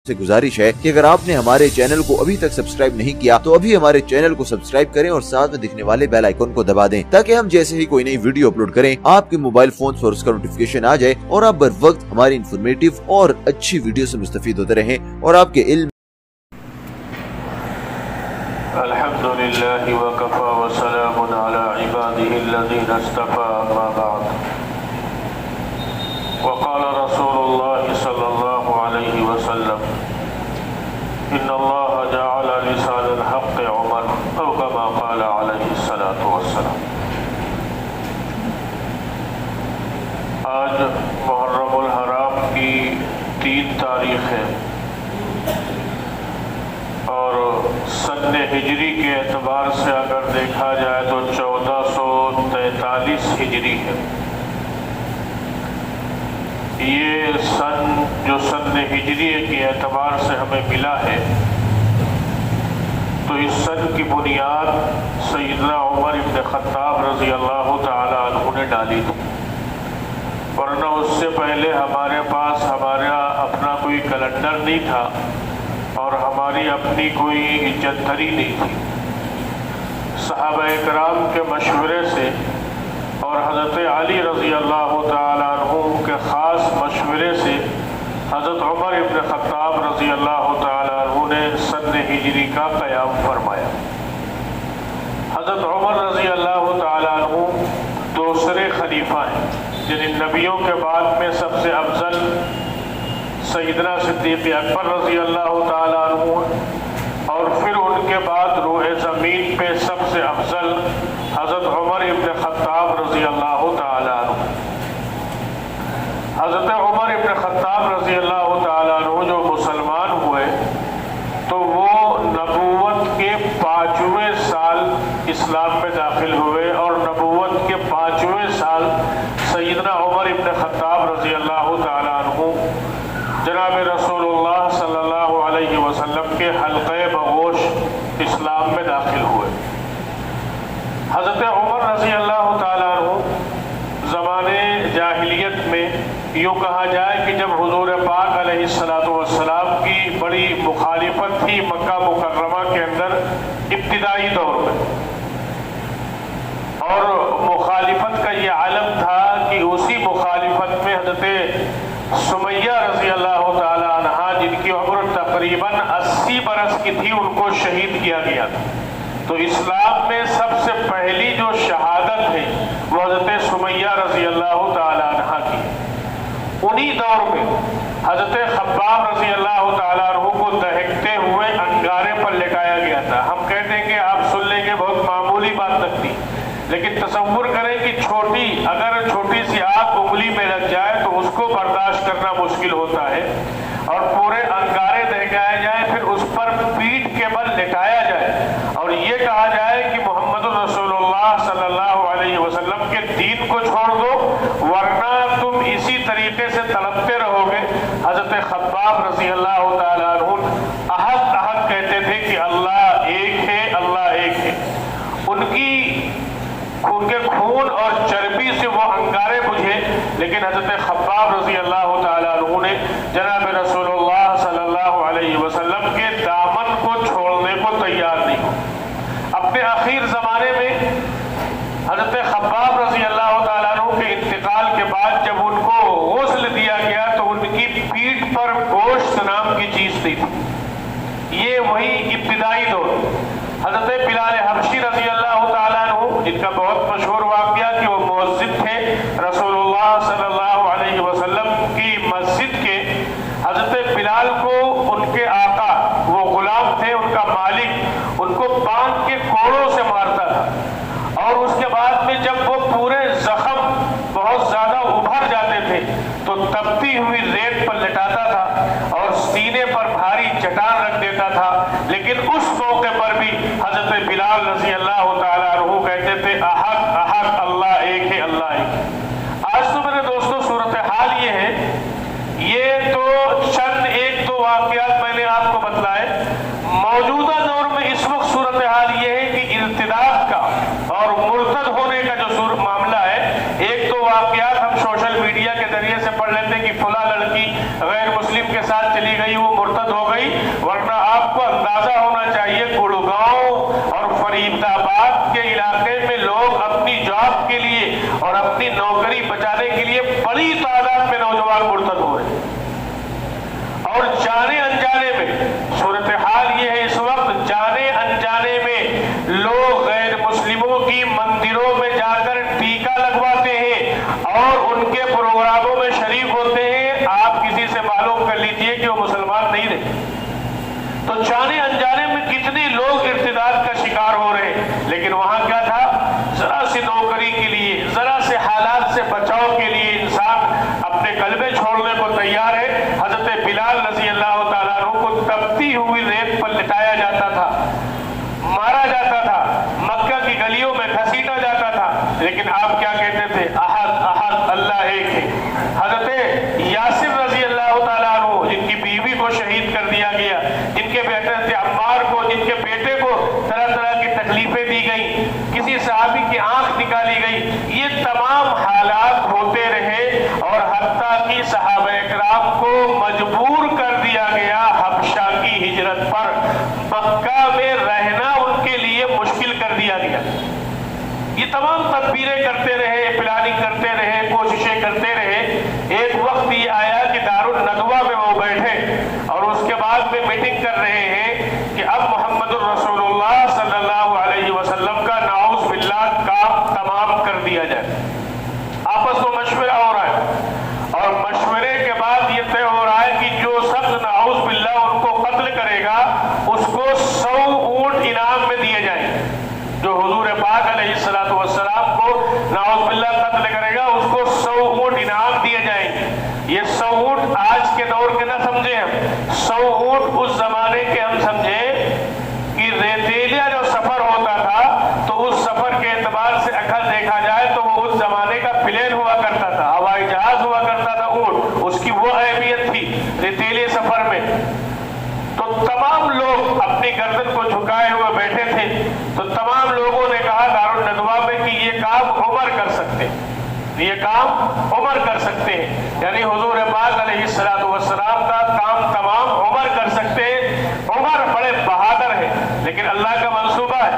से गुजारिश है कि अगर आपने हमारे चैनल को अभी तक सब्सक्राइब नहीं किया तो अभी हमारे चैनल को सब्सक्राइब करें और साथ में दिखने वाले बेल आइकन को दबा दें ताकि हम जैसे ही कोई नई वीडियो अपलोड करें आपके मोबाइल फोन पर उसका नोटिफिकेशन आ जाए और आप बर वक्त हमारी इन्फॉर्मेटिव और अच्छी वीडियो से मुस्तफीद होते रहें और आपके इल्म। अल्हम्दुलिल्लाहि व कफ़ा व सलामुन अला इबादिहि अल्लज़ीना इस्तफ़ा अम्मा बअद व क़ाल रसूलुल्लाह सल्लल्लाहु अलैहि वसल्लम इन्नल्लाह जअल लिसानल हक़्क़ि उमर औ कमा क़ाल अलैहि सलातु वस्सलाम। आज मुहर्रमुल हराम की 3 तारीख़ है और सन हिजरी के एतबार से अगर देखा जाए तो 1443 हिजरी है। ये सन हिजरी के एतबार से हमें मिला है तो इस सन की बुनियाद सैयदना उमर इब्न खत्ताब रज़ी अल्लाह ताला अन्हु ने डाली थी, वरना उससे पहले हमारे पास हमारा अपना कोई कैलेंडर नहीं था और हमारी अपनी कोई जंतरी नहीं थी। सहाबा कराम के मशवरे से और हज़रत अली रज़ी अल्लाह ताला अन्हु के ख़ास मशवरे से हज़रत उमर इब्न खत्ताब रज़ी अल्लाह ताला अन्हु ने सन हिजरी का क़याम फरमाया। हज़रत उमर रज़ी अल्लाह ताला अन्हु दूसरे खलीफा हैं जिन नबियों के बाद में सबसे अफजल सैयदना सिद्दीक़ अकबर रज़ी अल्लाह ताला अन्हु और फिर उनके बाद रूह ज़मीन पे सबसे अफजल हज़रत उमर इब्न खत्ताब रज़ी अल्लाह ताला अन्हु। हज़रत उमर इब्न खत्ताब रज़ी अल्लाह ताला अन्हु जो मुसलमान हुए तो वो नबूवत के 5वें साल इस्लाम में दाखिल हुए और नबूवत के 5वें साल सैयदना उमर इब्न खत्ताब रज़ी अल्लाह ताला अन्हु जनाब रसूलुल्लाह सल्लल्लाहु अलैहि वसल्लम के हल्क़े बगोश इस्लाम में दाखिल हुए। हज़रत उमर रज़ी अल्लाह ताला अन्हु ज़माने जाहिलियत में यूँ कहा जाए कि जब हुज़ूर पाक अलैहिस्सलातु वस्सलाम की बड़ी मुखालिफत थी मक्का मुकर्रमा के अंदर इब्तिदाई दौर में, और मुखालिफत का ये आलम था कि उसी मुखालिफत में हज़रत सुमैया रज़ी अल्लाह ताला अन्हा जिनकी उम्र तकरीबन 80 बरस की थी उनको शहीद किया गया था। तो इस्लाम में सबसे पहली जो शहादत है वो हज़रत सुमैया रज़ी अल्लाह ताला अन्हा की। उन्हीं दौर में हज़रत खब्बाब रज़ी अल्लाह ताला अन्हु को दहकते हुए अंगारे पर लेटाया गया था। हम कहते हैं कि आप सुन लेंगे बहुत मामूली बात लगती, लेकिन तसव्वुर करें कि अगर छोटी सी आग उंगली में लग जाए तो उसको बर्दाश्त करना मुश्किल होता है, और पूरे अंगारे दहकाए जाए फिर उस पर पीठ के बल लेटाया जाए और ये कहा जाए कि मोहम्मद रसूलुल्लाह सल्लल्लाहु अलैहि वसल्लम के दीन को छोड़ दो वरना तुम इसी तरीके से तड़पते रहोगे। हज़रत खब्बाब रज़ी अल्लाह ताला अन्हु अहद अहद कहते थे कि अल्लाह एक है, अल्लाह एक है। उनके खून और चर्बी से वो अंगारे बुझे, लेकिन हज़रत खब्बाब रज़ी अल्लाह ताला अन्हु ने जनाब रसूलुल्लाह सल्लल्लाहु अलैहि वसल्लम के दामन को छोड़ने को तैयार नहीं हो। अपने आखिर ज़माने में हज़रत खब्बाब रज़ी अल्लाह ताला अन्हु के इंतकाल के बाद जब उनको गुस्ल दिया गया तो उनकी पीठ पर गोश्त नाम की चीज़ नहीं थी। ये वही इब्तिदाई दौर। हज़रत बिलाल हबशी रज़ी अल्लाह ताला अन्हु जिनका बहुत मशहूर वाक़या कि वो मुअज्जिन थे रसूलुल्लाह सल्लल्लाहु अलैहि वसल्लम की मस्जिद के, हज़रत बिलाल को उनके आका वो गुलाम थे, उनका मालिक उनको बांध के कोड़ों से मारता था और उसके बाद में जब वो पूरे जख्म बहुत ज़्यादा उभर जाते थे तो तपती हुई रेत पर लेटाता था और सीने पर भारी चट्टान रख देता था। लेकिन उस मौके पर भी हज़रत बिलाल रज़ी अल्लाह ताला अन्हु कहते थे अहद अहद, अल्लाह एक है, अल्लाह एक है। आज तो मेरे दोस्तों सूरत हाल ये है, ये तो चंद एक दो वाक़यात मैंने आपको बतलाए। मौजूदा दौर में इस वक्त सूरत हाल ये है कि इर्तिदाद का और मुर्तद होने का जो मामला है, एक दो वाकयात हम सोशल मीडिया के जरिए से पढ़ लेते कि फला लड़की गैर मुस्लिम के साथ चली गई, वो मुर्तद हो गई, वरना आपको अंदाजा होना चाहिए गुड़गांव और फरीदाबाद के इलाके में लोग अपनी जॉब के लिए और अपनी नौकरी बचाने के लिए बड़ी तादाद में नौजवान मुर्तद हो रहे हैं। और जाने अनजाने में सूरत हाल ये है, इस वक्त जाने अनजाने में लोग गैर मुस्लिमों की मंदिरों में जाकर टीका लगवाते हैं और उनके प्रोग्रामों में शरीक होते हैं। आप किसी से मालूम कर लीजिए कि वो मुसलमान नहीं रहे। तो जाने अनजाने में कितने लोग इर्तिदाद का शिकार हो रहे हैं। लेकिन वहां क्या था, जरा सी नौकरी के लिए, जरा से हालात से बचाव के लिए इंसान अपने कलमे छोड़ने को तैयार है। हजरत बिलाल रज़ी अल्लाह तआला अन्हु को तपती हुई रेत पर लिटाया जाता था, मारा जाता था, मक्का की गलियों में घसीटा जाता था। लेकिन आप क्या कहते थे, अहद अहद अल्लाह एक है। हजरत यासिर रज़ी अल्लाह तआला अन्हु, जिनकी बीवी को शहीद कर दिया गया, जिनके बेटे थे अम्मार को, जिनके बेटे को तरह तरह की तकलीफें दी गई, किसी सहाबी की आंख निकाली गई, ये तमाम हालात होते रहे और हत्ता की सहाबा इकराम को मजबूर कर दिया गया हबशा की हिजरत पर। मक्का में रहना उनके लिए मुश्किल कर दिया गया। ये तमाम तदबीरें करते रहे, प्लानिंग करते रहे, कोशिशें करते रहे। एक वक्त ये आया कि दारुल नदवा में वो बैठे और उसके बाद में मीटिंग कर रहे हैं कि अब मोहम्मदुर रसूलुल्लाह सल्लल्लाहु अलैहि वसल्लम का नाउज़ बिल्लाह काम तमाम कर दिया जाए। आपस में मशवरा हो रहा है और मशवरे के बाद ये तय हो रहा है कि जो शख्स नाउज़ बिल्लाह उनको कत्ल करेगा उसको 100 ऊंट इनाम में दिए जाएंगे। जो हुजूर पाक अलैहिस्सलातु वस्सलाम को नाउज़ बिल्लाह कत्ल करेगा उसको 100 ऊंट इनाम दिए जाएंगे। ये 100 ऊंट आज के दौर के ना समझे हम, 100 ऊंट उस जमाने के हम समझे कि रेतीला जो सफर होता था तो उस सफर के एतबार से अगर देखा जाए तो वो उस जमाने का प्लेन हुआ करता था, हवाई जहाज हुआ करता था ऊंट, उसकी वो अहमियत थी रेतीले सफर में। तो तमाम लोग अपनी गर्दन को झुकाए हुए बैठे थे। तो तमाम लोगों ने कहा दारुल नदवा में कि ये काम उमर कर सकते हैं, ये काम उमर कर सकते हैं, यानी हुजूर पाक अलैहिस्सलातु वस्सलाम का काम तमाम उमर कर सकते हैं। उमर बड़े बहादुर है, लेकिन अल्लाह का मंसूबा है,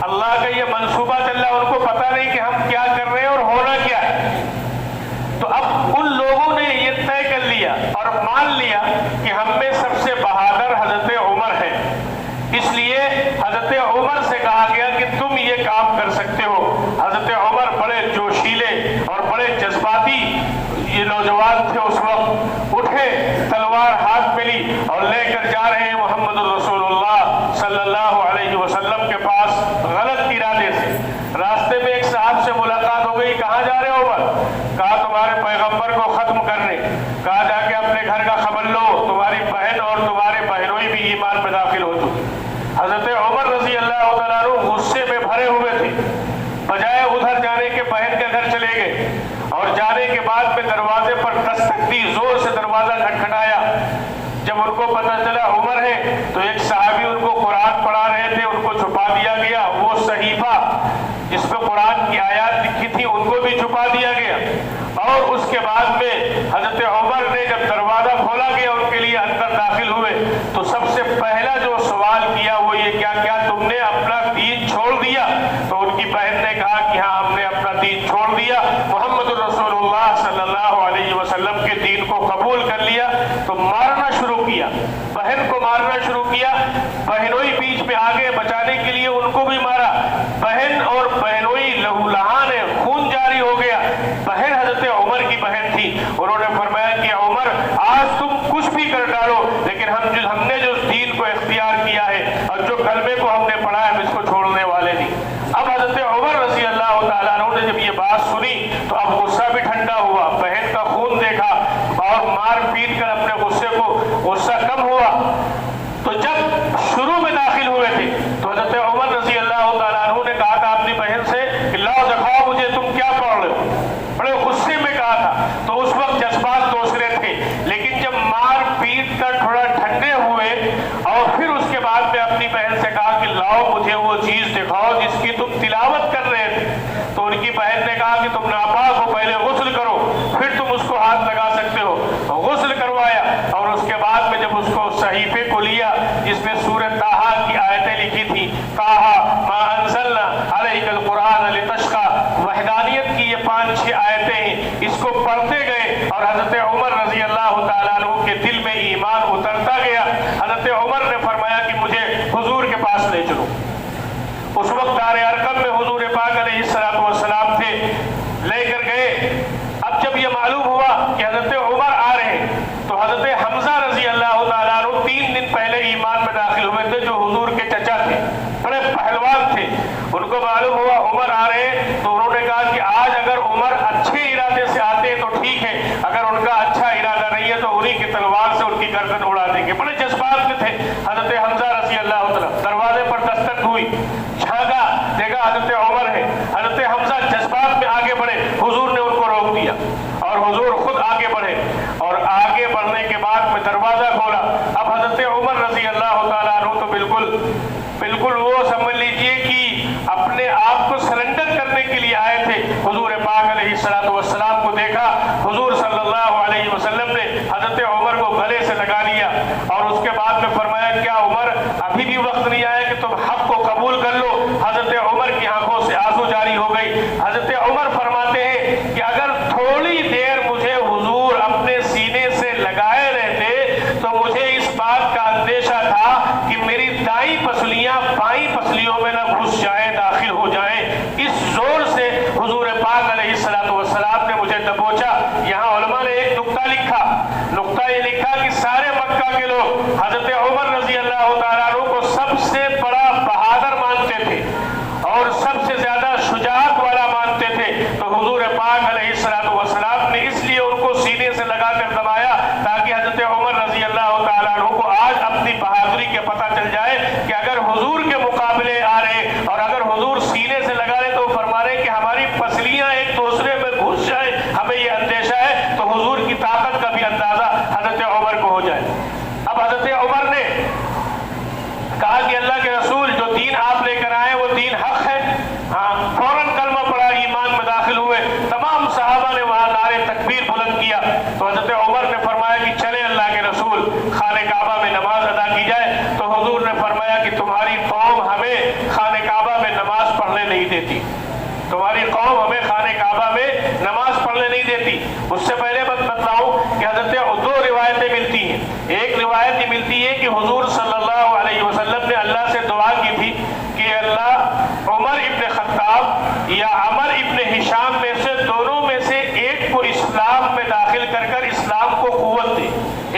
अल्लाह का ये मंसूबा चल रहा है, उनको पता नहीं कि हम क्या कर रहे हैं और होना क्या है। तो अब उन लोगों ने ये तय कर लिया और मान लिया कि हम में सबसे बहादुर हजरत उमर है, इसलिए हजरत उमर से कहा गया कि तुम ये काम कर सकते हो। हजरत उमर बड़े जोशीले और बड़े जज्बाती ये नौजवान थे। उस वक्त उठे, तलवार हाथ में ली और लेकर जा रहे हैं मोहम्मद रसूलुल्लाह सल्लल्लाहु अलैहि वसल्लम के पास गलत इरादे से। रास्ते में एक साहब से मुलाकात हो गई, कहाँ जा रहे हो उमर? कहा तुम्हारे पैगंबर को खत्म करने। कहा जाके अपने घर का खबर लो, तुम्हारी बहन और तुम्हारे बहनोई भी ईमान में दाखिल हो चुकी। हजरत उमर रजी अल्लाह तआला अन्हु गुस्से में भरे हुए थे, बजाय उधर जाने के बहन के घर चले गए और जाने के बाद में दरवाजे पर दस्तक दी, जोर से दरवाजा खटखटाया। जब उनको पता चला उमर है तो एक सहाबी उनको कुरान पढ़ा रहे थे, उनको छुपा दिया गया। वो सहीफा जिसमें कुरान की आयत लिखी थी उनको भी छुपा दिया गया। और उसके बाद में हजरत उमर ने जब दरवाजा खोला गया उनके लिए, अंदर दाखिल हुए तो सबसे पहला जो सवाल किया वो ये, क्या तुमने अपना दीन छोड़ दिया? तो उनकी बहन ने कहा कि हाँ, हमने अपना दीन छोड़ दिया, मोहम्मद रसूलुल्लाह सल्लल्लाहु अलैहि वसल्लम के दीन को कबूल कर लिया। तो मारना शुरू किया, बहन को मारना शुरू किया। बहनोई बीच में आगे बचाने के लिए उनको भी मारा। बहन और बहनोई लहूलहान है, खून जारी हो गया। बहन हजरत उमर की बहन थी, उन्होंने फरमाया कि उमर आज तुम कुछ भी कर डालो, लेकिन हमने जो दीन को इख्तियार किया है और जो कलमे को हमने पढ़ा है हम इसको छोड़ने वाले नहीं। अब हजरत उमर रज़ी अल्लाह तआला अन्हु ने जब ये बात सुनी तो अब गुस्सा भी ठंडा हुआ, बहन का खून देखा और मार पीट कर अपने गुस्से को गुस्सा कम हुआ। तो जब शुरू में दाखिल हुए थे तो हजरत उमर रज़ी अल्लाह तआला अन्हु ने कहा था अपनी बहन से कि लाओ दिखाओ मुझे तुम क्या पढ़ रहे हो। बड़े गुस्से में कहा था। तो उस वक्त जज्बात दूसरे थे, लेकिन जब मार पीट कर थोड़ा ठंडे हुए और फिर उसके बाद में अपनी बहन से कहा कि लाओ मुझे वो चीज दिखाओ जिसकी तुम तिलावत कर रहे थे, तो उनकी बहन ने कहा कि तुम नापाक हो, पहले صحیفے کو لیا جس میں سورہ طٰہٰ کی آیتیں لکھی تھی، طٰہٰ ما انزلنا علیک القرآن لتشقیٰ، وحدانیت کی یہ 5-6 آیتیں ہیں، اس کو پڑھتے گئے اور حضرت عمر رضی اللہ تعالیٰ عنہ کے دل میں ایمان اترتا گیا۔ حضرت عمر نے فرمایا کہ مجھے حضور کے پاس لے چلو۔ اس وقت دار ارقم میں حضور پاک علیہ السلام تھے، لے کر گئے۔ اب جب یہ معلوم ہوا کہ حضرت عمر آ رہے ہیں تو حضرت حمزہ رضی اللہ تعالیٰ عنہ 3 دن پہلے ایمان میں داخل ہوئے تھے، جو حضور کے چچا تھے، بڑے پہلوان تھے۔ ان کو معلوم ہوا عمر آ رہے ہیں تو انہوں نے کہا کہ آج اگر عمر اچھے ارادے سے آتے ہیں تو ٹھیک ہے، اگر ان کا اچھا ارادہ نہیں ہے تو انہی کی تلوار سے ان کی گردن اڑا دیں گے۔ بڑے جذبات میں تھے حضرت حمزہ رضی اللہ تعالیٰ۔ دروازے پر دستک ہوئی، جھانکا، دیکھا حضرت عمر ہے۔ حضرت حمزہ جذبات میں آگے بڑھے، حضور نے ان کو روک دیا اور حضور خود آگے بڑھے، اور آگے بڑھنے کے بعد میں دروازہ کھولا۔ اب حضرت عمر رضی اللہ تعالیٰ عنہ تو بالکل وہ سمجھ لیجئے کہ اپنے آپ کو سرنڈر کرنے کے لیے آئے تھے۔ حضور پاک علیہ السلام کو دیکھا، حضور صلی اللہ علیہ وسلم نے حضرت عمر کو گلے سے لگا لیا اور اس کے بعد میں فرمایا کیا عمر ابھی بھی وقت نہیں آیا کہ تم حق کو قبول کر لو؟ حضرت عمر کی آنکھوں سے آنسو جاری ہو گئی۔ حضرت عمر فرماتے ہیں کہ اگر تھوڑی دیر مجھے حضور اپنے سینے سے لگائے رہتے تو مجھے اس بات کا اندیشہ تھا کہ میری دائیں پسلیاں بائیں پسلیوں میں نہ گھس جائیں، داخل ہو جائیں۔ اس زور سے حضور پاک علیہ السلام نے مجھے دبوچا۔ یہاں علماء نے ایک نقطہ یہ لکھا کہ سارے مکہ کے لوگ حضرت عمر رضی اللہ تعالیٰ عنہ کو سب سے بڑا بہادر مانتے تھے اور سب سے زیادہ شجاعت والا مانتے تھے، تو حضور پاک علیہ السلام نے اس لیے ان کو سینے سے لگا کر دبایا تاکہ حضرت عمر رضی اللہ تعالیٰ عنہ کو آج اپنی بہادری کے پتہ چل جائے کہ اگر حضور کے مقابلے آ رہے اور اگر حضور سینے سے لگا رہے تو فرما رہے کہ ہماری پسلیاں ایک دوسرے میں گھس جائیں، ہمیں یہ اندیشہ ہے، تو حضور کی طاقت کا بھی اندازہ حضرت عمر کو ہو جائے۔ اب حضرت عمر نے کہا کہ اللہ کے رسول جو دین آپ لے کر آئے وہ دین حق ہے۔ ہاں، فوراً کلمہ پڑھا، ایمان میں داخل ہوئے۔ تمام صحابہ نے وہاں نعرے تکبیر بلند کیا تو حضرت عمر نے فرمایا کہ چلے اللہ کے رسول خانہ کعبہ میں نماز ادا کی جائے۔ تو حضور نے فرمایا کہ تمہاری قوم ہمیں خانہ کعبہ میں نماز پڑھنے نہیں دیتی، تمہاری قوم ہمیں خانہ کعبہ میں نماز پڑھنے نہیں دیتی۔ اس سے پہلے بتلاؤں کہ حضرت 2 روایتیں ملتی ہیں۔ ایک روایت یہ ملتی ہے کہ حضور صلی اللہ علیہ وسلم نے اللہ سے دعا کی تھی کہ اللہ عمر ابن خطاب یا عمر ابن ہشام میں سے دونوں میں سے ایک کو اسلام میں داخل کر کر اسلام کو قوت دے۔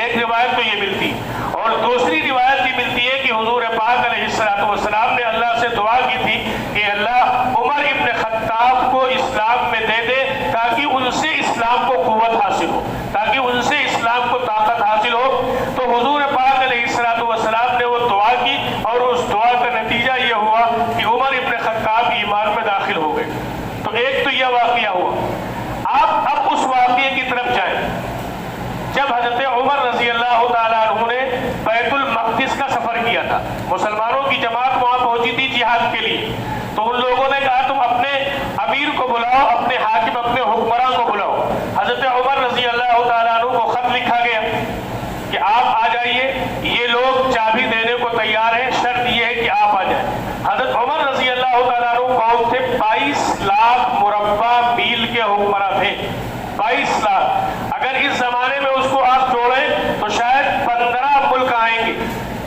ایک روایت تو یہ ملتی، اور دوسری روایت یہ ملتی ہے کہ حضور پاک علیہ السلام نے اللہ سے دعا کی تھی کہ اللہ عمر ابن خطاب کو اسلام میں دے دے تاکہ ان سے اسلام کو قوت حاصل ہو، تاکہ ان سے اسلام کو طاقت حاصل ہو۔ تو حضور پاک علیہ السلام نے وہ دعا کی اور اس دعا کا نتیجہ یہ ہوا کہ عمر ابن خطاب ایمان میں داخل ہو گئے۔ تو ایک تو یہ واقعہ ہوا۔ آپ اب اس واقعے کی طرف جائیں جب حضرت عمر رضی اللہ تعالیٰ عنہ نے بیت المقدس کا سفر کیا تھا۔ مسلمانوں کی جماعت وہاں پہنچی تھی جہاد کے لیے، تو ان لوگوں نے کہا تم اپنے امیر کو بلاؤ، اپنے حاکم، اپنے حکمراں کو بلاؤ۔ حضرت عمر رضی اللہ تعالیٰ عنہ کو خط لکھا گیا کہ آپ آ جائیے، یہ لوگ چابی دینے کو تیار ہیں، شرط یہ ہے کہ آپ آ جائیں۔ حضرت عمر رضی اللہ تعالیٰ عنہ کون تھے؟ 22 لاکھ مربع میل کے حکمراں تھے۔ 22 لاکھ، اگر اس زمانے میں اس کو آپ جوڑیں تو شاید 15 ملک آئیں گے،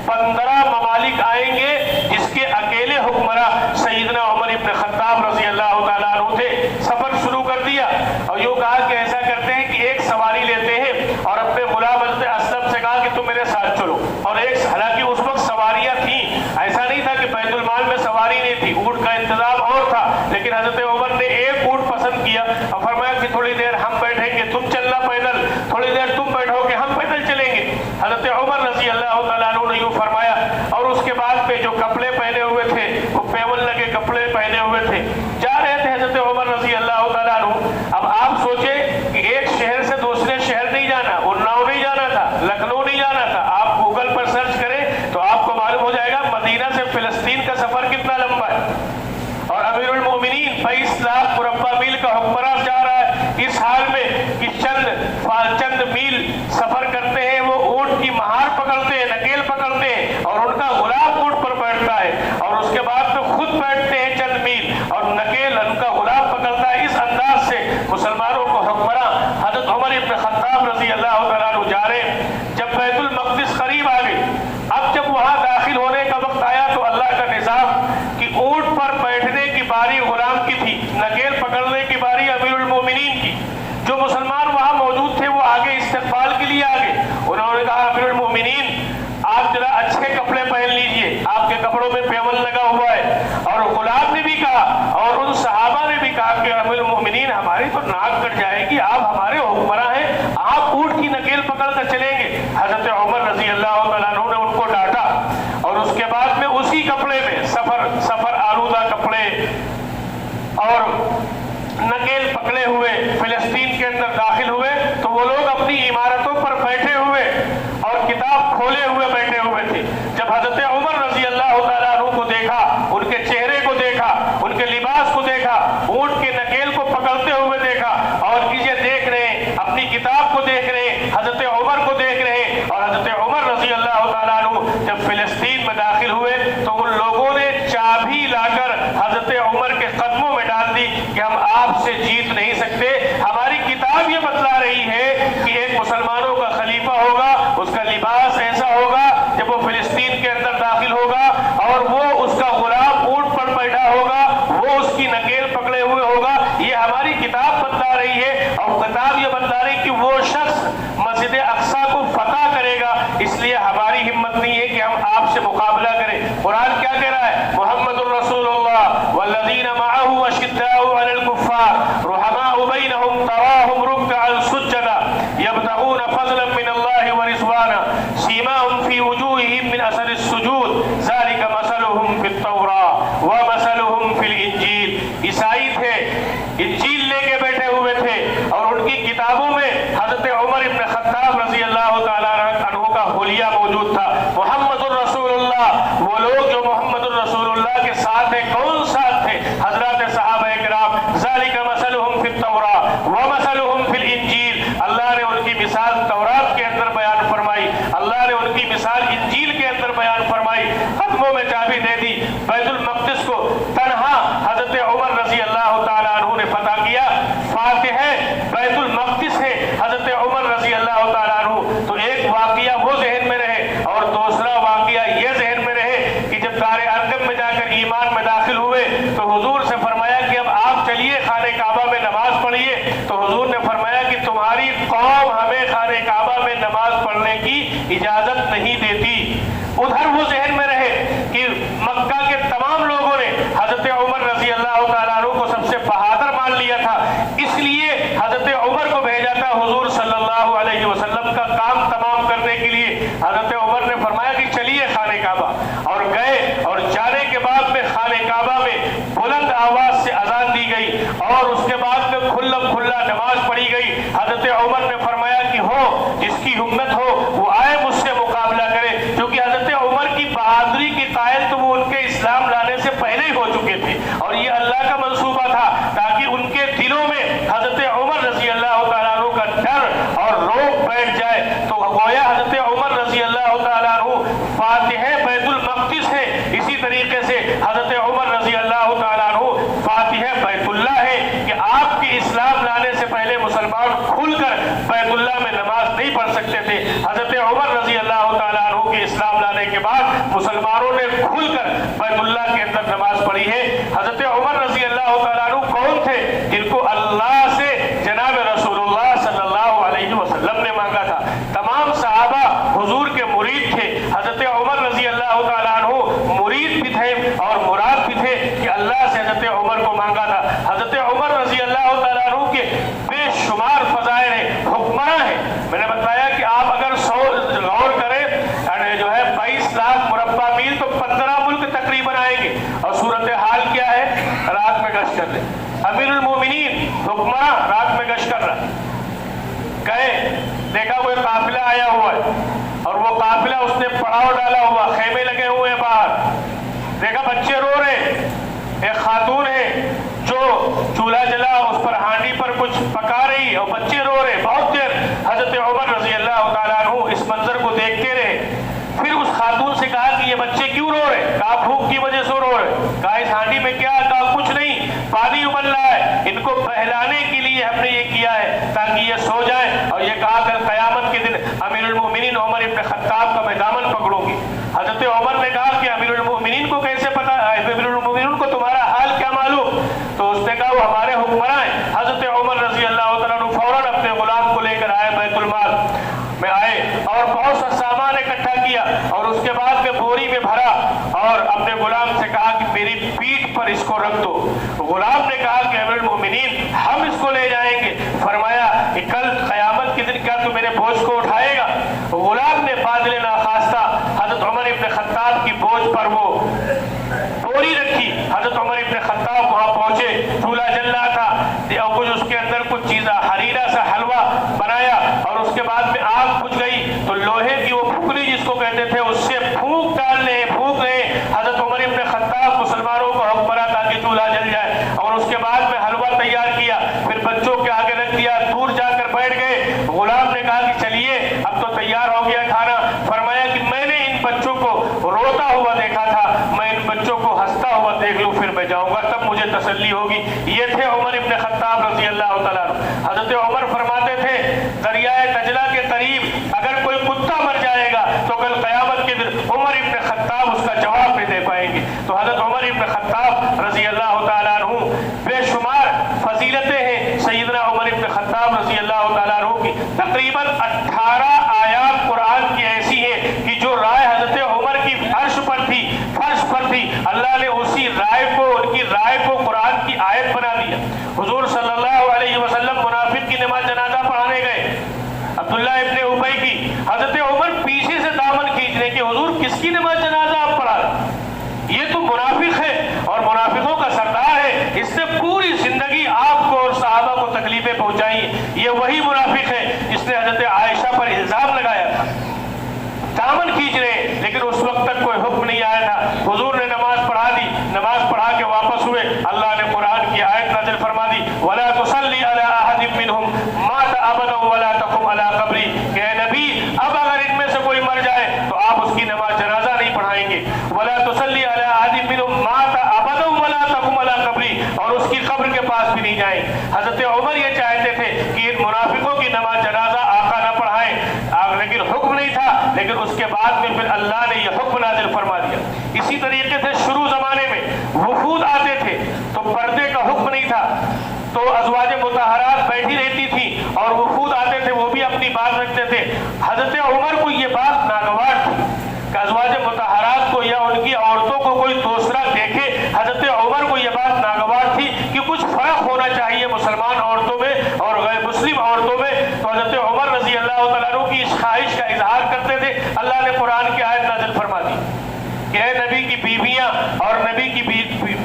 15 ممالک آئیں گے جس کے اکیلے حکمراں سیدنا عمر ابن خطاب رضی اللہ تعالیٰ عنہ تھے۔ سفر شروع کر دیا اور یوں کہا کہ ایسا کرتے ہیں کہ ایک سواری لیتے ہیں اور اپنے غلام حضرت اسلم سے کہا کہ تم میرے ساتھ چلو، اور حالانکہ اس وقت سواریاں تھیں، ایسا نہیں تھا کہ بیت المال میں سواری نہیں تھی، اونٹ کا انتظام اور تھا، لیکن حضرت عمر نے ایک اونٹ پسند کیا اور فرمایا کہ تھوڑی دیر ہم بیٹھیں گے، تم چلنا پیدل، تھوڑی دیر تم بیٹھو گے، ہم پیدل چلیں گے۔ حضرت عمر رضی اللہ تعالیٰ عنہ نے یوں فرمایا، اور اس کے بعد پہ جو کپڑے پہنے ہوئے تھے وہ پیول لگے کپڑے پہنے ہوئے تھے، جا رہے تھے حضرت عمر رضی اللہ تعالیٰ عنہ۔ اب آپ سوچیں کہ ایک شہر سے دوسرے شہر نہیں جانا، اناؤ نہیں جانا تھا، لکھنؤ نہیں جانا تھا، آپ گوگل پر سرچ کریں تو آپ کو معلوم ہو جائے گا مدینہ سے فلسطین کا سفر کتنا لمبا ہے، اور امیر المومنین 22 لاکھ مربع میل کا حکمراں جا رہا ہے اس حال میں کہ چند میل سفر کرتے ہیں، وہ اونٹ کی مہار پکڑتے ہیں، نکیل पकड़ कर चलेंगे। हजरत उमर रजी अल्लाह तआला अन्हु ने उनको डांटा और उसके बाद में उसी कपड़े में सफर आलूदा कपड़े और नकेल पकड़े हुए फिलिस्तीन के अंदर दाखिल हुए। तो वो लोग अपनी इमारतों पर बैठे हुए और किताब खोले हुए बैठे हुए थे। जब हजरत उमर रजी अल्लाह तआला अन्हु को देखा, उनके चेहरे को देखा, उनके लिबास को देखा, ऊंट के नकेल को पकड़ते हुए देखा और ये देख रहे हैं, अपनी किताब को देख रहे हैं, हजरत उमर को देख रहे हैं। और हजरत उमर रजी अल्लाह तआला अन्हु जब फिलिस्तीन में दाखिल हुए तो उन लोगों ने चाबी लाकर हजरत उमर के कदमों में डाल दी कि हम आपसे जीत नहीं सकते। हमारी किताब ये बतला रही है कि एक मुसलमानों का खलीफा होगा, उसका लिबास ऐसा होगा, जब वो फिलिस्तीन के अंदर दाखिल होगा और वो उसका गुलाम ऊंट पर बैठा होगा, वो उसकी नकेल पकड़े हुए होगा। ये हमारी किताब बतला रही है और किताब ये बतला रही कि वो शख्स मस्जिद अक्सा को फतह करेगा। इसलिए हमारी हिम्मत नहीं है कि हम आपसे मुकाबला करें। कुरान क्या कह रहा है? मुहम्मदुर रसूलुल्लाह वल्लज़ीना मअहु अशिद्दाउ अलल कुफ्फार रुहमाउ बैनहुम तराहुम रुक्अन सुज्जदा यब्तगूना फज़लन मिनल्लाहि व रिज़वाना सीमाहुम फी वजूहिहिम मिन असरिस सुजूद ज़ालिका मसलुहुम फित तौरात व मसलुहुम फिल इंजील। ईसाई थे, इंजील लेके बैठे हुए थे और उनकी किताबों में हजरत उमर इब्न खत्ताब रजी अल्लाह तआला अन्हु का हुलिया मौजूद था। मुहम्मदुर रसूलुल्लाह, वो लोग जो मुहम्मदुर रसूलुल्लाह के साथ है, कौन साथ थे? हजरत सहाबा किराम। ज़ालिका मसलुहुम फित तौरात व मसलुहुम फिल इंजील। अल्लाह ने उनकी मिसाल तौरात के अंदर बयान फरमाई, अल्लाह ने उनकी मिसाल इंजील के अंदर बयान फरमाई। कदमों में चाबी दे दी। बैतुल मक़दिस को तन्हा हजरत उमर रजी अल्लाह तआला अन्हु ने फतह किया। फातिह बैतुल मक़दिस है हजरत उमर रजी अल्लाह तआला अन्हु। तो एक वाक़िया वो ज़हन में रहे और दूसरा वाक़िया ये ज़हन में रहे कि जब दारे अरक़म में जाकर ईमान में दाखिल हुए तो हुजूर से फरमाया कि अब आप चलिए खाने काबा में नमाज पढ़िए। तो हुजूर ने फरमाया कि तुम्हारी कौम हमें खाने काबा में नमाज पढ़ने की इजाज़त नहीं देती। उधर वो ज़हन में रहे कि मक्का के तमाम लोगों ने हजरत उमर रजी अल्लाह तआला अन्हु को सबसे बहादुर मान लिया था, इसलिए हजरत उमर को भेजा था हुजूर सल्लल्लाहु अलैहि वसल्लम का काम तमाम करने के लिए। हजरत उमर ने फरमाया कि चलिए खाने काबा, और गए और जाने के बाद में खाने काबा में बुलंद आवाज से अजान दी गई और उसके बाद में खुल्लम खुल्ला नमाज पढ़ी गई। हजरत उमर ने फरमाया कि हो जिसकी हिम्मत हो वो आए मुझसे मुकाबला करे, क्योंकि हजरत उमर की बहादुरी के कायल तो वो उनके इस्लाम लाने से पहले ही हो चुके थे और ये अल्लाह का मंसूबा था ताकि उनके दिलों में हजरत उमर रजी अल्लाह तआला अन्हु का डर और रोब बैठ जाए। तो गोया हजरत उमर रजी अल्लाह तआला अन्हु फातिह बैतुल मक़दिस है, इसी तरीके से हजरत उमर रजी अल्लाह तआला अन्हु फातिह बैतुल्लाह है कि आपके इस्लाम लाने से पहले मुसलमान खुलकर बैतुल्लाह में नमाज नहीं पढ़ सकते थे। हजरत उमर रजी अल्लाह तआला अन्हु के इस्लाम लाने के बाद मुसलमानों ने खुलकर बैतुल्लाह के अंदर नमाज पढ़ी है। हजरत उमर रजी अल्लाह तआला अन्हु कौन थे? जिनको अल्लाह से जनाब रसूलुल्लाह सल्लल्लाहु अलैहि वसल्लम ने मांगा था। तमाम सहाबा हुजूर के मुरीद थे। हजरत उमर रजी अल्लाह तआला अन्हु मुरीद भी थे और मुराद भी थे कि अल्लाह से हजरत उमर को मांगा था। हजरत उमर रजी अल्लाह तआला अन्हु के बेशुमार फज़ाइल है, हुक्मरान है। मैंने बताया कि आप अगर गौर करें जो है 22 लाख मुरब्बा मील तो 15 मुल्क तकरीबन आएंगे और सूरत हाल क्या है? रात में गश्त कर रहे, अमीरुल मोमिनीन हुक्मरान रात में गश्त कर रहा। गए, देखा वो काफिला आया हुआ है और वो काफिला उसने पड़ाव डाला हुआ, खेमे लगे हुए हैं बाहर। देखा बच्चे रो रहे, एक खातून है जो चूल्हा जला उस पर हांडी पर कुछ पका रही और बच्चे रो रहे। बहुत देर हजरत उमर रजी अल्लाह तआला अन्हु इस मंजर को देखते रहे। फिर उस खातून से कहा कि ये बच्चे क्यों रो रहे? कहा भूख की वजह से रो रहे। कहा इस हांडी में क्या? कहा कुछ नहीं, पानी उबल रहा है, इनको बहलाने के लिए हमने ये किया है ताकि ये सो जाए। और ये कहा कल क़यामत के दिन अमीरुल मोमिनीन उमर इब्न खत्ताब का मैं दामन पकड़ूंगी। हजरत उमर ने कहा कि अमीरुल मोमिनीन को कैसे पता? अमीरुल मोमिनीन को तुम्हारा हाल क्या मालूम? तो उसने कहा वो हमारे हुक्मरान हैं। हजरत उमर रजी अल्लाह तआला अन्हु फौरन अपने गुलाम को लेकर आए, बैतुल माल में आए और बहुत सा सामान इकट्ठा किया और उसके बाद में बोरी में भरा और अपने गुलाम से कहा कि मेरी पीठ पर इसको रख दो। गुलाम ने कहा कि अमीरुल मोमिनीन हम इसको ले जाएंगे। फरमाया कि कल क़यामत के दिन क्या तू मेरे बोझ को उठाएगा? उस पर वो बोरी रखी। हजरत उमर इब्न खत्ताब वहां पहुंचे, चूल्हा जल रहा था और कुछ उसके अंदर कुछ चीज़ हरीरा सा हलवा बनाया और उसके बाद में आग बुझ गई तो लोहे की वो फुकरी जिसको कहते थे उससे फूंक रहे हजरत उमर इब्न खत्ताब मुसलमानों को हक पड़ा ताकि चूल्हा जल जाए। और उसके बाद में हलवा तैयार किया, फिर बच्चों के आगे रख दिया, दूर जाकर बैठ गए। गुलाम ने कहा कि चलिए अब तो तैयार हो गया खाना। फरमाया कि मैंने इन बच्चों को रोता हुआ देखा था, मैं इन बच्चों को हंसता हुआ देख लूं फिर मैं जाऊंगा, तब मुझे तसल्ली होगी। ये थे उमर इब्न खत्ताब रजी अल्लाह तआला अन्हु। हजरत उमर फरमाते थे दरियाए दजला के करीब अगर कोई कुत्ता मर जाएगा तो कल क़यामत के दिन उमर इब्न खत्ताब उसका जवाब नहीं दे पाएंगे। तो हजरत उमर इब्न खत्ताब रजी अल्लाह तआला अन्हु बेशुमार फजीलतें हैं सैयदना उमर इब्न खत्ताब रजी अल्लाह तआला अन्हु की। तकरीबन 18 आयात कुरान की ऐसी हैं कि जो राय हजरत उमर की फर्श पर थी, अल्लाह ने उसी उनकी राय को कुरान की आयत बना दिया। हुजूर सल्लल्लाहु अलैहि वसल्लम मुनाफिक की नमाज जनाजा पढ़ाने गए, अब्दुल्ला इब्ने उबई की। हजरत उमर पीछे से दामन खींचने के, हुजूर किसकी नमाज जनाजा आप पढ़ा? ये तो मुनाफिक है और मुनाफिकों का सरदार है, इसने पूरी जिंदगी आपको और सहाबा को तकलीफें पहुंचाई। ये वही मुनाफिक है जिसने हजरत आयशा पर इल्जाम लगाया था, दामन खींच रहे, लेकिन उस वक्त तक कोई हुक्म नहीं आया था। हुजूर ने नमाज पढ़ा दी, नमाज पढ़ा के वापस हुए, अल्लाह ने कुरान की आयत नाज़िल फरमा दी, वला तुसल्ली अला अहदिम मिनहुम मात अबदा वला तकुम अला कब्री। कि नबी अब अगर इनमें से कोई मर जाए तो आप उसकी नमाज जनाजा नहीं पढ़ाएंगे। वला तुसल्ली अला अहदिम मिनहुम मात अबदा वला तकुम अला कब्री, और उसकी कब्र के पास भी नहीं जाएंगे। हजरत उमर ये चाहते थे कि इन मुनाफिकों की नमाज जनाजा आका न पढ़ाएं, लेकिन हुक्म नहीं था। लेकिन उसके बाद में फिर अल्लाह ने यह हुक्म नाज़िल फरमा दिया। इसी तरीके से शुरू जमाने में वफूद आते थे तो पर्दे का हुक्म नहीं था, तो अज़वाज मुतहरात बैठी रहती थी और वफूद आते थे, वो भी अपनी बात रखते थे। हजरत उमर को ये बात नागवार थी कि अज़वाज मुतहरात को या उनकी औरतों को कोई दूसरा देखे। हजरत उमर को ये बात नागवार थी कि कुछ फर्क होना चाहिए मुसलमान औरतों में और गैर मुस्लिम औरतों में। तो हजरत उमर रजी अल्लाह तआला अन्हु की इस ख्वाहिश का इजहार करते थे। अल्लाह ने कुरान की आयत नाज़िल फरमा दी कि ए नबी की बीवियां और नबी की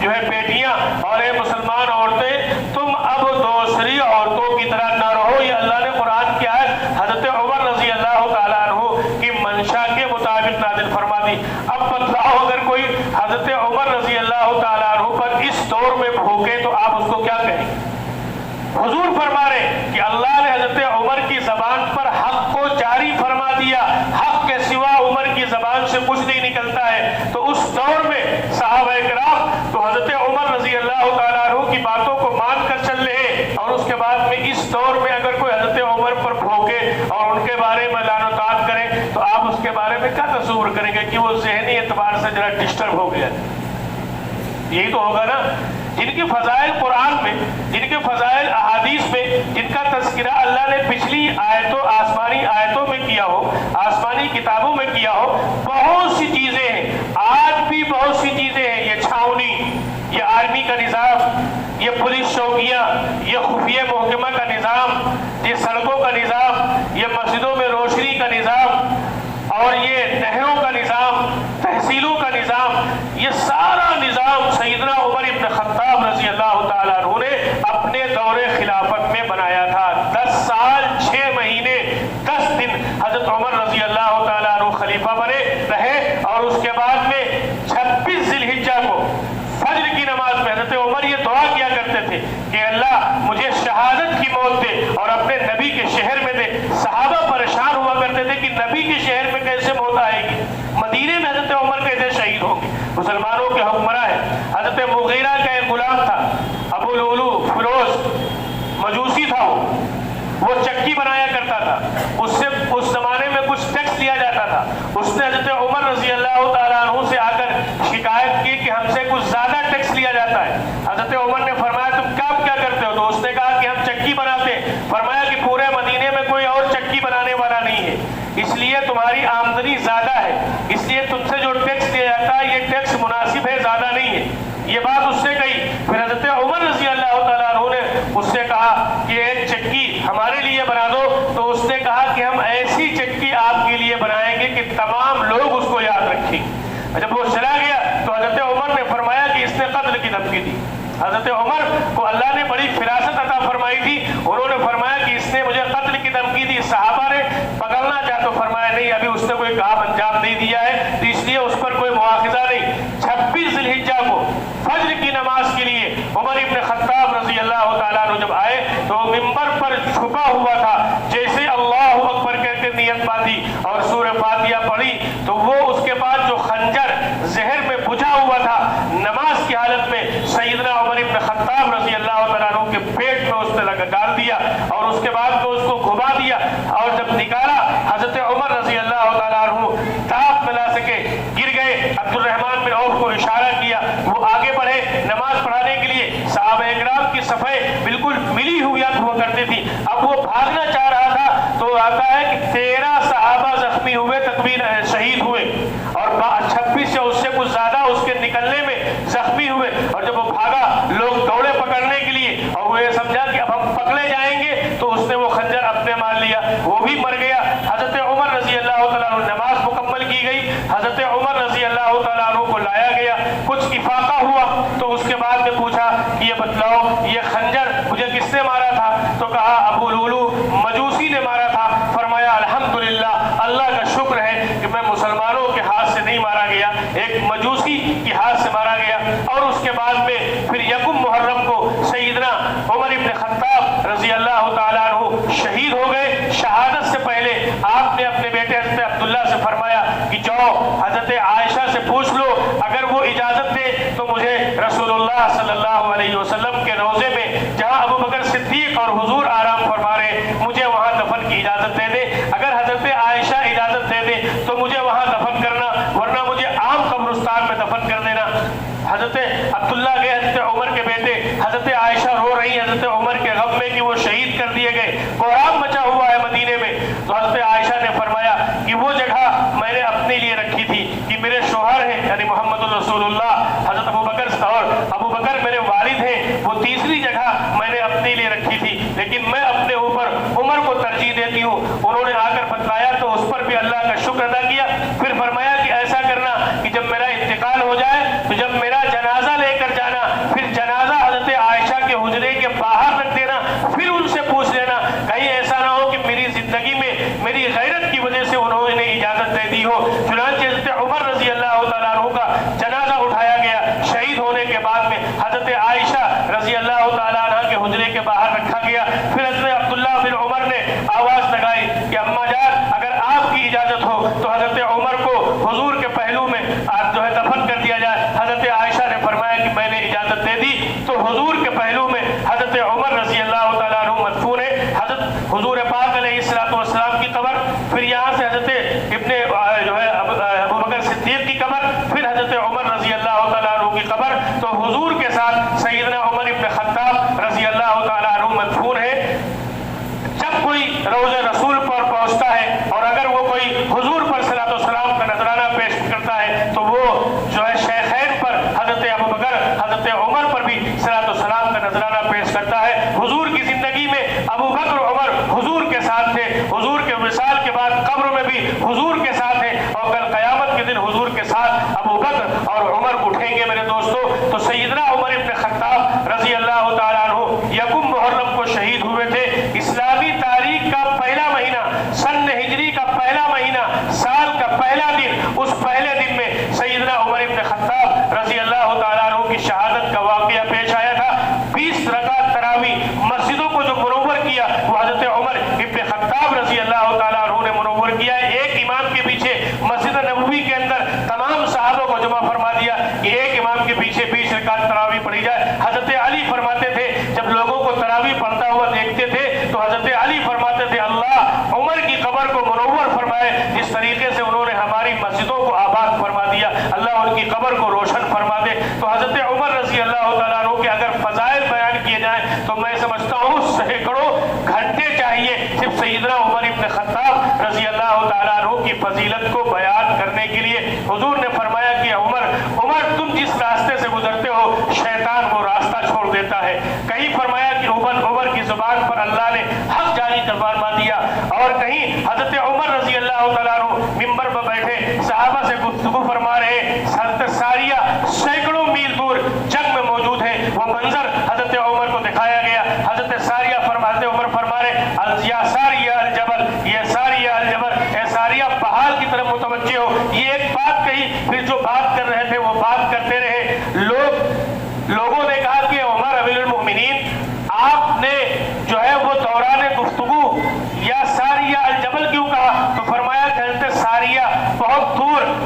जो है बेटियां और ए मुसलमान औरतें, तुम अब दूसरी औरतों की तरह न रहो। ये अल्लाह ने कुरान की आयत हजरत उमर रजी अल्लाह तआला अन्हु की मंशा के मुताबिक नाज़िल फरमा दी। अब बतलाओ अगर कोई हजरत उमर रजी अल्लाह तआला अन्हु पर इस दौर में भूखे तो आप उसको क्या कहेंगे? हुजूर फरमा रहे कि अल्लाह ने हजरत उमर की जबान पर हक को जारी फरमा दिया, हक के सिवा उमर की जबान से कुछ नहीं निकलता है। तो उस दौर में सहाबाए किराम तो हजरत उमर रजी अल्लाह तआला अन्हु की बातों को मान कर चल रहे, और उसके बाद में इस दौर में अगर कोई हजरत उमर पर भोगे और उनके बारे में लानतान करे तो आप उसके बारे में क्या तस्वुर करेंगे कि वो ज़हनी एतबार से जरा डिस्टर्ब हो गया? यही तो होगा ना। जिनके फजाइल कुरान में, जिनके फजाइल अहादीस में, जिनका तज़किरा अल्लाह ने पिछली आयतों आसमानी आयतों में किया हो, आसमानी किताबों में किया हो, बहुत सी चीज़ें हैं, आज भी बहुत सी चीज़ें हैं। ये छावनी, ये आर्मी का निज़ाम, ये पुलिस चौकियाँ, ये खुफिया महकमा का निज़ाम, ये सड़कों का निज़ाम, ये मस्जिदों में रोशनी का निज़ाम, और ये नहरों का निज़ाम, तहसीलों का निज़ाम, ये सारा निज़ाम सैयदना उमर इब्न खत्ताब रज़ी अल्लाह तआला अन्हु ने अपने दौरे खिलाफत में बनाया था। 10 साल 6 महीने 10 दिन हजरत उमर रज़ी अल्लाह तआला अन्हु खलीफा बने रहे। और उसके बाद में 26 ज़िलहिज्जा को फज्र की नमाज में हजरत उमर ये दुआ किया करते थे कि अल्लाह मुझे शहादत की मौत दे और अपने नबी के शहर में दे। सहाबा परेशान हुआ करते थे कि नबी के शहर में कैसे मौत आएगी, मदीने में हजरत उमर कैसे शहीद होंगे। मुसलमानों के हुक्मरां है, हजरत मुगीरा का एक गुलाम था, अबू लुलू फिरोज मजूसी था, वो चक्की बनाया करता था, उससे उस जमाने में कुछ टैक्स लिया जाता था। उसने हजरत उमर रजी अल्लाह तआला अन्हु से आकर शिकायत की कि हमसे कुछ ज्यादा टैक्स लिया जाता है। हजरत उमर ने फरमाया तुम क्या करते हो? तो उसने कहा कि हम चक्की बनाते हैं। फरमाया कि पूरे मदीने में कोई और चक्की बनाने वाला नहीं है, इसलिए तुम्हारी आमदनी ज्यादा है, इसलिए तुमसे जो टैक्स लिया जाता है ये टैक्स मुनासिब है, ज्यादा नहीं है। ये बात उससे कही। फिर हजरत उमर रजी अल्लाह तआला अन्हु ने उससे कहा कि एक चक्की हमारे लिए बना दो। तो उसने कहा कि हम ऐसी चक्की आपके लिए बनाएंगे कि तमाम लोग उसको याद रखेंगे। जब वो चला हजरत उमर को अल्लाह ने बड़ी फिरासत अता फरमाई थी। उन्होंने फरमाया कि इसने मुझे कत्ल की धमकी दी, सहाबा ने पकड़ना चाहा तो फरमाया नहीं, अभी उसने कोई काम अंजाम नहीं दिया है तो इसलिए उस पर कोई मुआखिजा नहीं। 26 ज़िलहिज्जा को फज्र की नमाज के लिए उमर इब्न खत्ताब रज़ी अल्लाह तआला अन्हु जब आए तो मिंबर पर छुपा हुआ था, जैसे अल्लाहु अकबर कहकर नियत बांधी और सूरह फातिहा पढ़ी तो वो उसके बाद जो खंजर जहर में बुझा हुआ था नमाज की हालत में सैयदना उमर इब्न खत्ताब रज़ी अल्लाह तआला अन्हु के पेट में उसने लगा डाल दिया और उसके बाद में उसको घुमा दिया और जब निकाला हजरत उमर रज़ी अल्लाह तआला अन्हु ताप मिला सके, गिर गए। अब्दुर्रहमान बिन औफ को इशारा किया, वो आगे बढ़े नमाज पढ़ाने के लिए। सहाबा इकराम की सफ़े बिल्कुल मिली हुई हुआ करती थी। अब वो भागना चाह रहा था तो आता है कि 13 सहाबा जख्मी हुए, तकरीबन शहीद हुए और 26 या उससे कुछ ज्यादा उसके निकलने में जख्मी हुए। और जब वो भागा लोग दौड़े पकड़ने के लिए और वो ये समझा कि अब हम पकड़े जाएंगे तो उसने वो खंजर अपने मार लिया, वो भी मर गया। हजरत उमर रज़ी अल्लाह तआला अन्हु नमाज मुकम्मल की गई, हजरत उमर रज़ी अल्लाह तआला अन्हु को लाया गया, कुछ इफाका हुआ तो उसके बाद में पूछा कि ये बतलाओ ये खंजर मुझे किसने मारा था? तो कहा अबू लुलू मजूसी ने मारा था। फरमाया अल्हम्दुलिल्लाह, अल्लाह का शुक्र है कि मैं मुसलमानों के हाथ से नहीं मारा गया, एक मजूसी के हाथ से मारा गया। और उसके बाद में फिर यकुम मुहर्रम को सैयदना उमर इब्न खत्ताब रज़ी अल्लाह तआला अन्हु शहीद हो गए। शहादत से पहले आपने अपने बेटे हज़रत अब्दुल्ला से फरमाया कि जाओ हज़रत आयशा से पूछ लो, अगर वो इजाज़त दे तो मुझे रसूलुल्लाह सल्लल्लाहु अलैहि वसल्लम के रोज़े में जहाँ अबू बकर सिद्दीक और हुजूर आराम फरमा रहे मुझे वहाँ दफन की इजाज़त दे दे। अगर हज़रत आयशा इजाज़त दे दे तो मुझे वहाँ दफन करना, वरना मुझे आम कब्रिस्तान में दफन कर देना। हज़रत अब्दुल्ला गए, हज़रत उमर के बेटे, हज़रत आयशा रो रही हज़रत उमर के गम में कि वो शहीद कर दिए गए, कोहराम मचा हुआ है मदीने में। तो हज़रत आयशा ने फरमाया कि वो जगह मैंने अपने लिए रखी थी कि मेरे शोहर हैं यानी मोहम्मद रसूलुल्लाह, हज़रत अबू बकर और अबू बकर मेरे वालिद हैं, वो तीसरी जगह मैंने अपने लिए रखी थी, लेकिन मैं अपने ऊपर उमर को तरजीह देती हूँ। उन्होंने आकर बतलाया तो उस पर भी अल्लाह का शुक्र अदा किया। फिर फरमाया कि ऐसा करना कि जब मेरा इंतकाल हो जाए तो जब मेरा जनाजा लेकर जाना, फिर जनाजा हज़रत आयशा के हुजरे के बाहर रख देना, फिर उनसे पूछ लेना कहीं ऐसा ना हो कि मेरी जिंदगी में मेरी गैरत की वजह से उन्होंने इजाजत दे दी हो। चुनांचे हज़रत उमर रज़ी अल्लाह तआला अन्हु का जनाजा उठाया गया। शहीद होने के बाद में हज़रत आयशा रज़ी अल्लाह तआला अन्हा के हुजरे के बाहर रखा गया। फिर हज़रत अब्दुल्लाह बिन उमर ने आवाज़ लगाई कि अम्मा जान अगर आपकी इजाज़त हो तो हज़रत उमर को हुजूर के पहलू में आप जो है दफन कर दिया जाए। हज़रत आयशा ने फरमाया कि मैंने इजाज़त दे दी। तो हुजूर के पहलू में हज़रत उमर रज़ी अल्लाह तआला अन्हु मदफून है। हज़रत हुजूर पाक अलैहिस्सलातु वस्सलाम की कब्र, फिर यहाँ से हज़रत इब्ने जो है अबू बकर सिद्दीक की कब्र, फिर हज़रत उमर रज़ी अल्लाह तआला अन्हु की कब्र। तो हुजूर के साथ सैयदना उमर इब्न खत्ताब रज़ी अल्लाह तआला अन्हु मदफून है। जब कोई रोज़े रसूल पर पहुँचता है और अगर वो कोई हुजूर पर सलातो सलाम का नजराना पेश करता है तो वो जो है शेखैन पर हज़रत अबू बकर हज़रत उमर पर भी सलातो सलाम का नजराना पेश करता है। हुजूर की जिंदगी में अबू बकर उमर हुजूर के साथ थे, हुजूर के विसाल के बाद कब्र में भी हुजूर के साथ है और कल क़यामत के दिन हुजूर के साथ अबू बकर और उमर उठेंगे मेरे दोस्तों। तो सैयदना उमर इब्न खत्ताब रज़ी अल्लाह तआला अन्हु यकुम मुहर्रम को शहीद हुए थे। इस्लामी तारीख का पहला महीना, सन हिजरी का पहला महीना, साल का पहला दिन, उस पहले दिन में सैयदना उमर इब्न खत्ताब रज़ी अल्लाह तआला अन्हु की शहादत का वाक़या पेश आया था। 20 रकात तरावी मस्जिदों को जो मुनव्वर किया वो हज़रत उमर इब्न खत्ताब रज़ी अल्लाह तआला अन्हु ने मुनव्वर किया। एक इमाम के पीछे मस्जिद नबवी के अंदर तमाम सहाबों को जमा फरमा दिया कि एक इमाम के पीछे 20 रकात तरावी पढ़ी जाए। हज़रत अली फरमाते थे जब लोगों को तरावी पढ़ता हुआ देखते थे तो हज़रत अली फरमाते थे अल्लाह उमर की कब्र को मुनव्वर फरमाए, जिस तरीके से उन्होंने हमारी मस्जिदों को आबाद फरमा दिया, अल्लाह उनकी कब्र को रोशन फरमा दे। तो हज़रत उमर रज़ी अल्लाह तआला अन्हु के अगर फज़ाइल बयान किए जाएं तो मैं समझता हूँ सैकड़ों घंटे चाहिए सिर्फ सैयदना उमर इब्न खत्ताब रज़ी अल्लाह तआला अन्हु की फजीलत को बयान करने के लिए। हुजूर ने फरमाया कि उमर तुम जिस रास्ते से गुजरते हो शैतान वो रास्ता छोड़ देता है। कहीं फरमाया कि उमर की जुबान पर अल्लाह ने हक जारी फरमा दिया और कहीं हज़रत उमर रज़ी अल्लाह तआला अन्हु मिंबर पर बैठे सहाबा से गुफ्तगू फरमा रहे। हज़रत सारिया सैकड़ों मील दूर जंग में मौजूद है, वो मंजर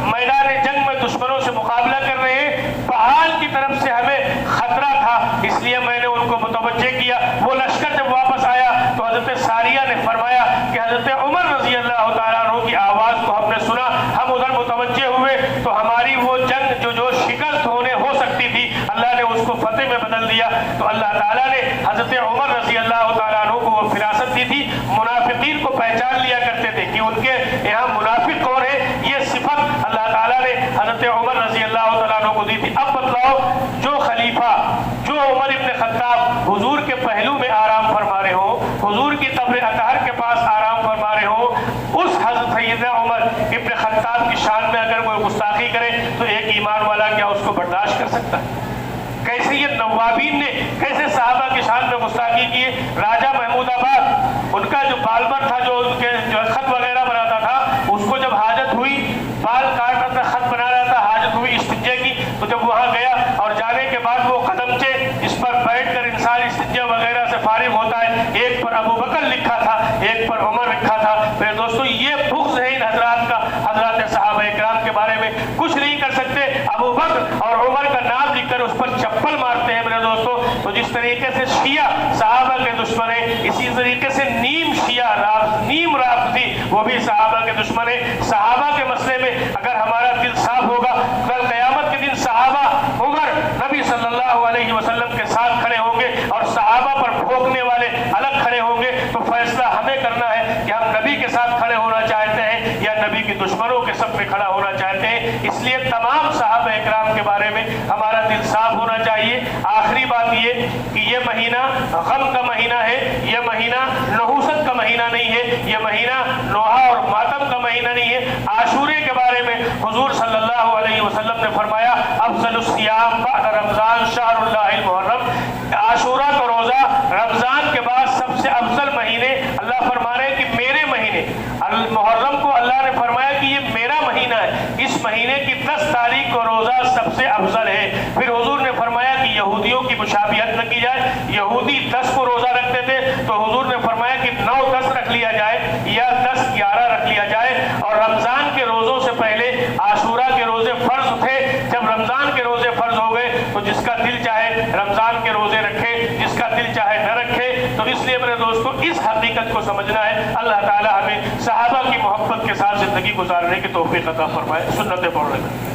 मैदान जंग में दुश्मनों से मुकाबला कर रहे हैं, पहाड़ की तरफ से हमें खतरा था, इसलिए मैंने उनको मुतवज्जे किया। वो लश्कर जब वापस आया तो हजरत सारिया ने फरमाया कि हजरत उमर रजी अल्लाह तआला अन्हु की आवाज़ को हमने सुना, हम उधर मुतवज्जे हुए तो हमारी वो जंग जो शिकस्त होने हो सकती थी, अल्लाह ने उसको फतेह में बदल दिया। तो अल्लाह ताला ने हजरत उमर रजी अल्लाह तआला अन्हु को वो फिरासत दी थी। मुनाफिकीन को पहचान लिया करते थे कि उनके यहाँ मुनाफिक कौन है, ये सिफत अल्लाह ताला ने हजरत उमर रजी अल्लाह तआला अन्हु को दी थी। अब बतलाओ, जो खलीफा, जो उमर इब्न खत्ताब हुजूर के पहलू में आराम फरमा रहे हो, हुजूर की कब्र अतहर के पास आराम फरमा रहे हो, उस हजरत सैयदना उमर इब्न खत्ताब की शान में अगर कोई गुस्ताखी करे तो एक ईमान वाला क्या उसको बर्दाश्त कर सकता है? कैसे ये नवाबीन ने कैसे साहबा की शान में गुस्ताखी किए। राजा महमूदाबाद, उनका जो बालबर था, जो उनके जो खत वगैरह बनाता था, उसको जब हाजत हुई, बाल काट रहा था, खत बना रहा था, हाजत हुई इस्तिंजे की, तो जब वहाँ गया और जाने के बाद वो कदमचे इस पर बैठकर इंसान इस्तिंजे वगैरह से फारिग होता है, एक पर अबू बकर लिखा था, एक पर उमर लिखा था। फिर दोस्तों ये बुग़्ज़ है इन हजरात का, हजरात सहाबा इकराम के बारे में कुछ नहीं कर सकते। अबू बकर और उमर का नाम लिखकर उस पर चप्पल मारते हैं मेरे दोस्तों। तो जिस तरीके से शिया सहाबा के दुश्मन है, इसी तरीके से नीम शिया नीम राफिदी वो भी सहाबा के दुश्मन है। सहाबा के मसले में अगर हमारा दिल साफ होगा, कल क़यामत के दिन सहाबा उमर नबी सल्लल्लाहु अलैहि वसल्लम के साथ खड़े होंगे और सहाबा पर भोंकने वाले अलग खड़े होंगे। तो फैसला हमें करना है कि हम नबी के साथ खड़े होना चाहते हैं या नबी के दुश्मनों के सब में खड़ा होना चाहते हैं। इसलिए तमाम सहाबा इकराम के बारे में हमारा दिल साफ होना चाहिए। आखिरी बात ये कि ये महीना गम का महीना है, ये महीना नहूसत का महीना नहीं है, ये महीना नोहा और मातम का महीना नहीं है। आशूरे के बारे में हुजूर सल्लल्लाहु अलैहि वसल्लम ने फरमाया, अफज़लुस सियाम बाद रमज़ान शहरुल्लाहिल मुहर्रम। आशूरा का रोज़ा रमज़ान के बाद सबसे अफजल महीने, अल्लाह फरमा रहे हैं कि मेरे महीने मुहर्रम को अल्लाह ने फरमाया कि ये मेरा महीना है, इस महीने की 10 तारीख को रोज़ा सबसे अफजल है। फिर हुजूर ने फरमाया कि यहूदियों की मुशाबिहत न की जाए। यहूदी 10 को रोज़ा रखते थे, तो हुजूर ने फरमाया कि 9-10 रख लिया जाए या 10-11 रख लिया जाए। और रमज़ान के रोज़ों से पहले आशूरा के रोज़े फ़र्ज थे। जब रमज़ान के रोज़े फ़र्ज हो गए तो जिसका दिल चाहे रमज़ान के रोज़े रखे, जिसका दिल चाहे न रखे। तो इसलिए मेरे दोस्तों इस हकीकत को समझना है। अल्लाह ताला हमें सहाबा की मोहब्बत के साथ ज़िंदगी गुजारने की तौफीक अता फरमाए। सुन्नत पढ़ रहे हैं।